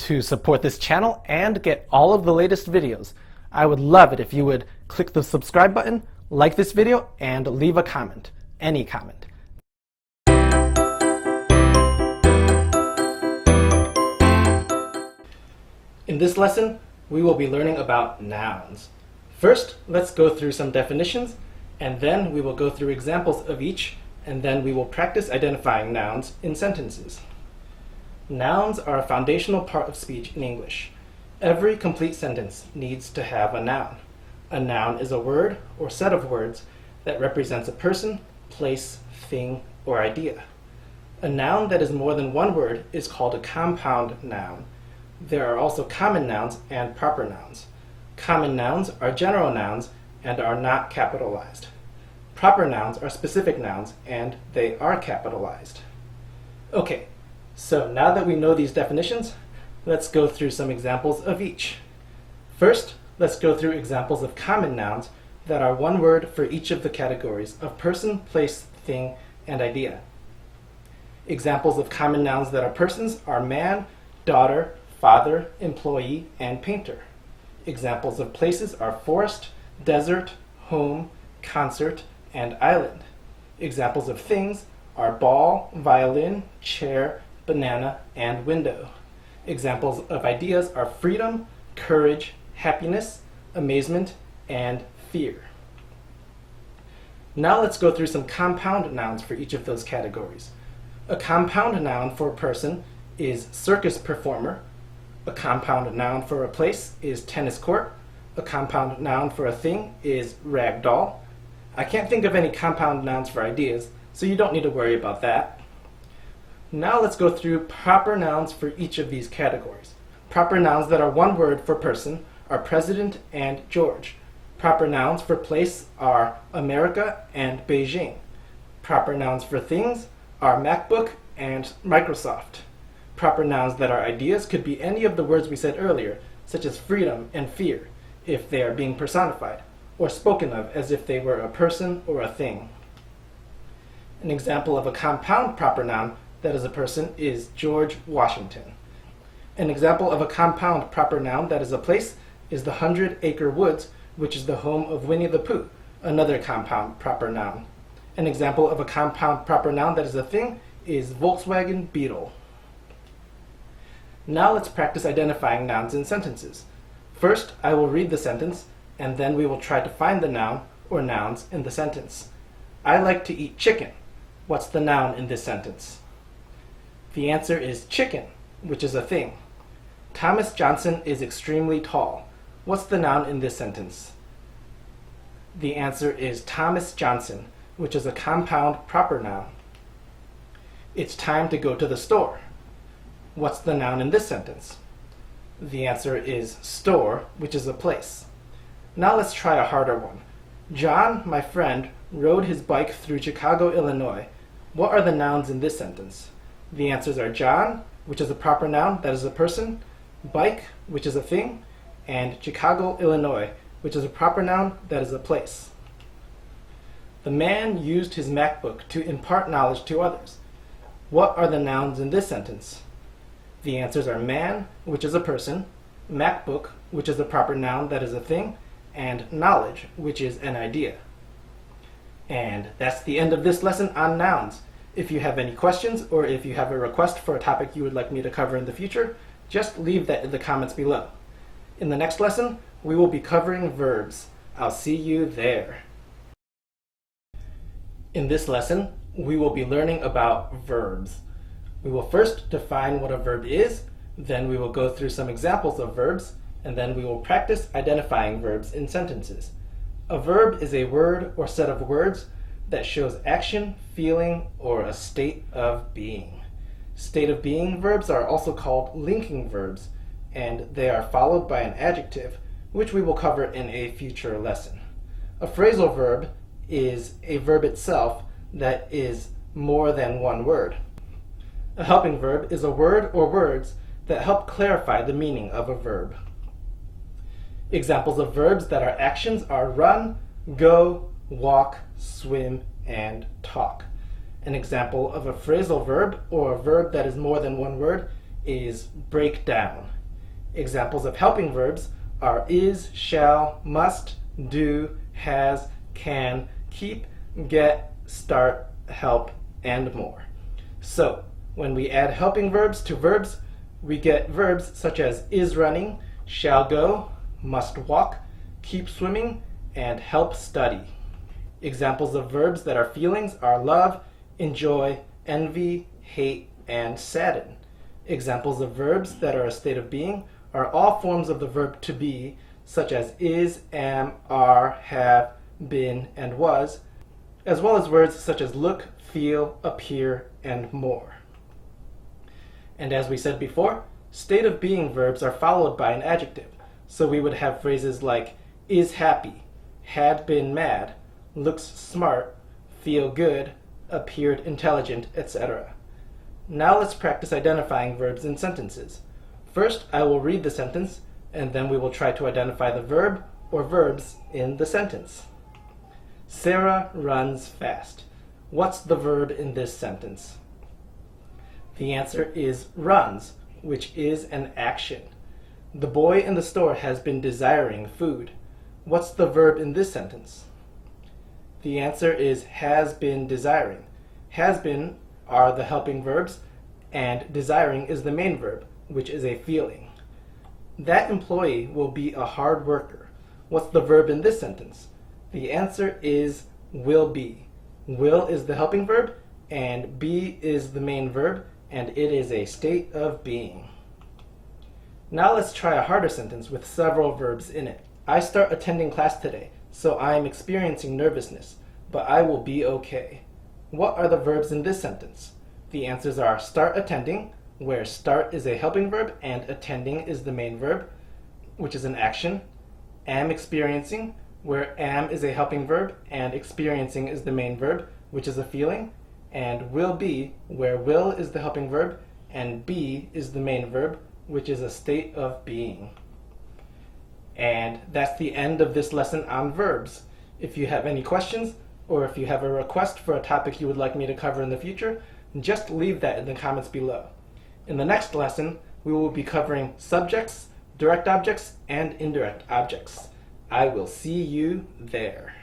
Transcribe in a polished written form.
To support this channel and get all of the latest videos, I would love it if you would click the subscribe button, like this video, and leave a comment. Any comment. In this lesson, we will be learning about nouns. First, let's go through some definitions, and then we will go through examples of each, and then we will practice identifying nouns in sentences. Nouns are a foundational part of speech in English. Every complete sentence needs to have a noun. A noun is a word or set of words that represents a person, place, thing, or idea. A noun that is more than one word is called a compound noun. There are also common nouns and proper nouns. Common nouns are general nouns and are not capitalized. Proper nouns are specific nouns and they are capitalized. Okay, so now that we know these definitions, let's go through some examples of each. First, let's go through examples of common nouns that are one word for each of the categories of person, place, thing, and idea. Examples of common nouns that are persons are man, daughter, father, employee, and painter. Examples of places are forest, desert, home, concert, and island. Examples of things are ball, violin, chair, banana, and window. Examples of ideas are freedom, courage, happiness, amazement, and fear. Now let's go through some compound nouns for each of those categories. A compound noun for a person is circus performer. A compound noun for a place is tennis court. A compound noun for a thing is rag doll. I can't think of any compound nouns for ideas, so you don't need to worry about that. Now let's go through proper nouns for each of these categories. Proper nouns that are one word for person are president and George. Proper nouns for place are America and Beijing. Proper nouns for things are MacBook and Microsoft. Proper nouns that are ideas could be any of the words we said earlier, such as freedom and fear, if they are being personified, or spoken of as if they were a person or a thing. An example of a compound proper noun that is a person is George Washington. An example of a compound proper noun that is a place is the 100-acre woods, which is the home of Winnie the Pooh, another compound proper noun. An example of a compound proper noun that is a thing is Volkswagen Beetle. Now let's practice identifying nouns in sentences. First, I will read the sentence, and then we will try to find the noun or nouns in the sentence. I like to eat chicken. What's the noun in this sentence? The answer is chicken, which is a thing. Thomas Johnson is extremely tall. What's the noun in this sentence? The answer is Thomas Johnson, which is a compound proper noun. It's time to go to the store. What's the noun in this sentence? The answer is store, which is a place. Now let's try a harder one. John, my friend, rode his bike through Chicago, Illinois. What are the nouns in this sentence? The answers are John, which is a proper noun, that is a person, bike, which is a thing, and Chicago, Illinois, which is a proper noun, that is a place. The man used his MacBook to impart knowledge to others. What are the nouns in this sentence? The answers are man, which is a person, MacBook, which is a proper noun, that is a thing, and knowledge, which is an idea. And that's the end of this lesson on nouns. If you have any questions or if you have a request for a topic you would like me to cover in the future, just leave that in the comments below. In the next lesson, we will be covering verbs. I'll see you there. In this lesson, we will be learning about verbs. We will first define what a verb is, then we will go through some examples of verbs, and then we will practice identifying verbs in sentences. A verb is a word or set of words that shows action, feeling, or a state of being. State of being verbs are also called linking verbs, and they are followed by an adjective, which we will cover in a future lesson. A phrasal verb is a verb itself that is more than one word. A helping verb is a word or words that help clarify the meaning of a verb. Examples of verbs that are actions are run, go, walk, swim, and talk. An example of a phrasal verb, or a verb that is more than one word, is break down. Examples of helping verbs are is, shall, must, do, has, can, keep, get, start, help, and more. So, when we add helping verbs to verbs, we get verbs such as is running, shall go, must walk, keep swimming, and help study. Examples of verbs that are feelings are love, enjoy, envy, hate, and sadden. Examples of verbs that are a state of being are all forms of the verb to be, such as is, am, are, have, been, and was, as well as words such as look, feel, appear, and more. And as we said before, state of being verbs are followed by an adjective, so we would have phrases like is happy, had been mad, looks smart, feel good, appeared intelligent, etc. Now let's practice identifying verbs in sentences. First, I will read the sentence, and then we will try to identify the verb or verbs in the sentence. Sarah runs fast. What's the verb in this sentence? The answer is runs, which is an action. The boy in the store has been desiring food. What's the verb in this sentence? The answer is has been desiring. Has been are the helping verbs, and desiring is the main verb, which is a feeling. That employee will be a hard worker. What's the verb in this sentence? The answer is will be. Will is the helping verb, and be is the main verb, and it is a state of being. Now let's try a harder sentence with several verbs in it. I start attending class today, so I am experiencing nervousness, but I will be okay. What are the verbs in this sentence? The answers are start attending, where start is a helping verb and attending is the main verb, which is an action. Am experiencing, where am is a helping verb and experiencing is the main verb, which is a feeling. And will be, where will is the helping verb and be is the main verb, which is a state of being. And that's the end of this lesson on verbs. If you have any questions, or if you have a request for a topic you would like me to cover in the future, just leave that in the comments below. In the next lesson, we will be covering subjects, direct objects, and indirect objects. I will see you there.